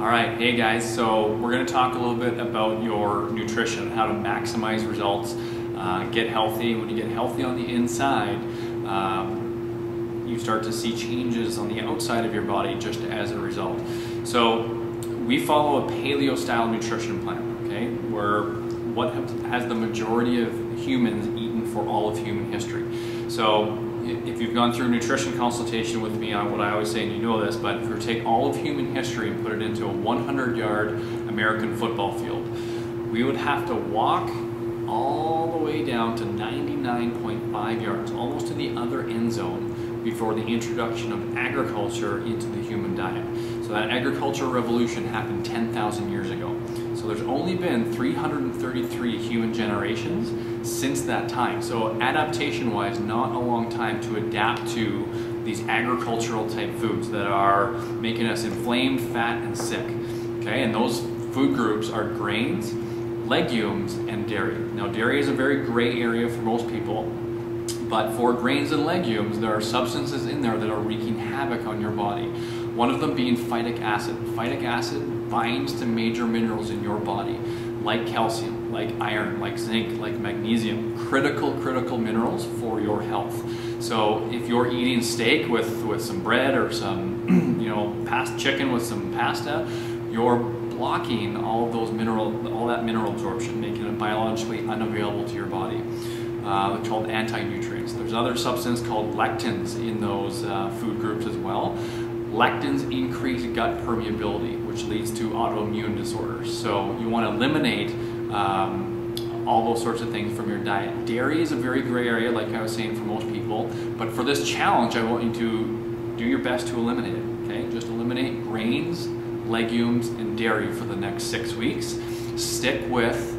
All right, hey guys, so we're going to talk a little bit about your nutrition, how to maximize results, get healthy. When you get healthy on the inside, you start to see changes on the outside of your body just as a result. So we follow a paleo-style nutrition plan, okay, where what has the majority of humans eaten for all of human history. So if you've gone through a nutrition consultation with me on what I always say, and you know this, but if you take all of human history and put it into a 100-yard American football field, we would have to walk all the way down to 99.5 yards, almost to the other end zone, before the introduction of agriculture into the human diet. So that agricultural revolution happened 10,000 years ago. So there's only been 333 human generations since that time. So adaptation-wise, not a long time to adapt to these agricultural type foods that are making us inflamed, fat, and sick. Okay, and those food groups are grains, legumes, and dairy. Now dairy is a very gray area for most people, but for grains and legumes, there are substances in there that are wreaking havoc on your body. One of them being phytic acid. Phytic acid binds to major minerals in your body, like calcium, like iron, like zinc, like magnesium, critical minerals for your health. So if you're eating steak with some bread or some, chicken with some pasta, you're blocking all of those all that mineral absorption, making it biologically unavailable to your body. They're called anti-nutrients. There's another substance called lectins in those food groups as well. Lectins increase gut permeability, which leads to autoimmune disorders. So you want to eliminate all those sorts of things from your diet. Dairy is a very gray area, like I was saying, for most people. But for this challenge, I want you to do your best to eliminate it. Okay, just eliminate grains, legumes, and dairy for the next 6 weeks. Stick with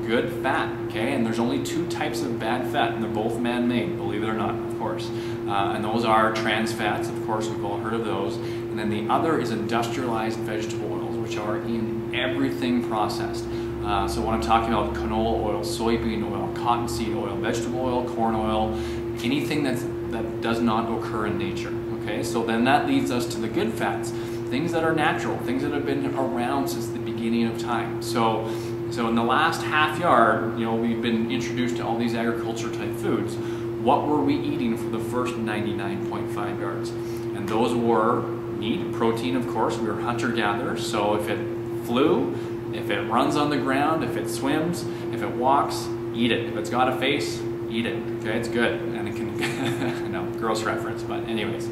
good fat, okay? And there's only two types of bad fat, and they're both man-made, believe it or not, of course. And those are trans fats, of course, we've all heard of those. And then the other is industrialized vegetable oils, which are in everything processed. So when I'm talking about canola oil, soybean oil, cottonseed oil, vegetable oil, corn oil, anything that does not occur in nature, okay? So then that leads us to the good fats, things that are natural, things that have been around since the beginning of time. So in the last half yard, we've been introduced to all these agriculture type foods. What were we eating for the first 99.5 yards? And those were meat, protein, of course. We were hunter-gatherers, so if it flew, if it runs on the ground, if it swims, if it walks, eat it. If it's got a face, eat it. Okay, it's good, and it can, no, gross reference, but anyways.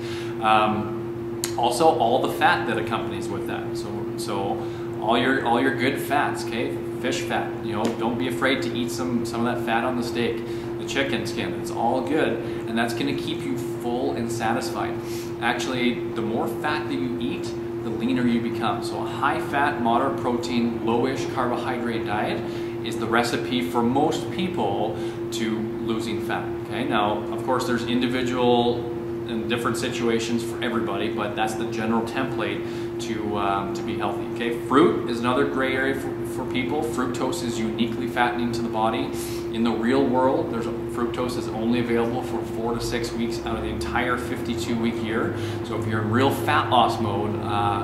Also, all the fat that accompanies with that. So all your good fats, okay? Fish fat, don't be afraid to eat some of that fat on the steak, the chicken skin, it's all good, and that's going to keep you full and satisfied. Actually, the more fat that you eat, the leaner you become. So a high fat, moderate protein, lowish carbohydrate diet is the recipe for most people to losing fat. Okay, now of course there's individual and different situations for everybody, but that's the general template to be healthy. Okay, fruit is another gray area for people. Fructose is uniquely fattening to the body. In the real world, fructose is only available for 4 to 6 weeks out of the entire 52-week year. So if you're in real fat loss mode,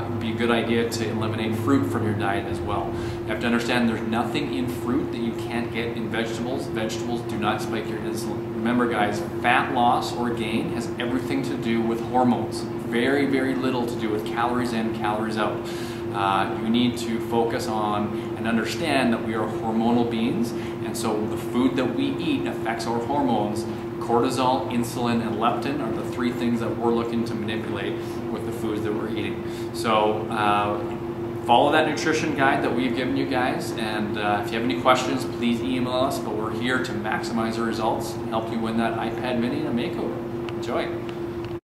it'd be a good idea to eliminate fruit from your diet as well. You have to understand there's nothing in fruit that you can't get in vegetables. Vegetables do not spike your insulin. Remember guys, fat loss or gain has everything to do with hormones. Very, very little to do with calories in, calories out. You need to focus on and understand that we are hormonal beings, and so the food that we eat affects our hormones. Cortisol, insulin, and leptin are the three things that we're looking to manipulate with the foods that we're eating. So follow that nutrition guide that we've given you guys, and if you have any questions, please email us, but we're here to maximize the results and help you win that iPad mini and a makeover. Enjoy.